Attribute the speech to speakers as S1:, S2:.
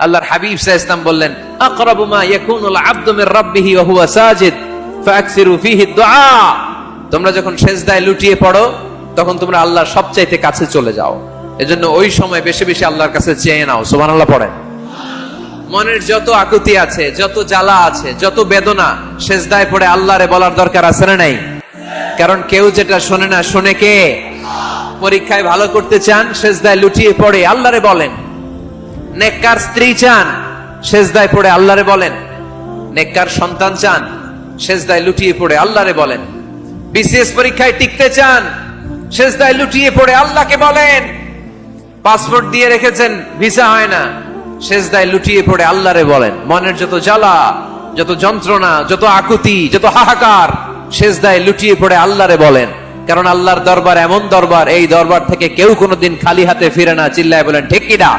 S1: আল্লাহর হাবিব সাল্লাল্লাহু আলাইহি ওয়াসাল্লাম বললেন, আকরাবু মা ইয়াকুনুল আবদু মির রাব্বিহি ওয়া হুয়া সাজিদ ফাকসিরু ফীহি দুআ। তোমরা যখন সিজদায় লুটিয়ে পড়ো তখন তোমরা আল্লাহর সবচাইতে কাছে চলে যাও, এজন্য ওই সময় বেশি বেশি আল্লাহর কাছে চেয়ে নাও। সুবহানাল্লাহ পড়েন। মনের যত আকুতি আছে, যত জ্বালা আছে, যত বেদনা, সিজদায় পড়ে আল্লাহরে বলার দরকার আছে না নাই? কারণ কেউ যেটা শোনে না, শোনে কে? পরীক্ষায় ভালো করতে চান, সিজদায় লুটিয়ে পড়ে আল্লাহরে বলেন। নেককার স্ত্রী চান, সিজদায় পড়ে আল্লাহরে বলেন। নেককার সন্তান চান, সিজদায় লুটিয়ে পড়ে আল্লাহরে বলেন। বিসিএস পরীক্ষায় টিকতে চান, সিজদায় লুটিয়ে পড়ে আল্লাহকে বলেন। পাসপোর্ট দিয়ে রেখেছেন, ভিসা হয় না, সিজদায় লুটিয়ে পড়ে আল্লাহরে বলেন। মনের যত জ্বালা, যত যন্ত্রণা, যত আকুতি, যত হাহাকার, সিজদায় লুটিয়ে পড়ে আল্লাহরে বলেন। কারণ আল্লাহর দরবার এমন দরবার, এই দরবার থেকে কেউ কোনোদিন খালি হাতে ফিরে না। চিল্লায় বলেন ঠিক কিনা?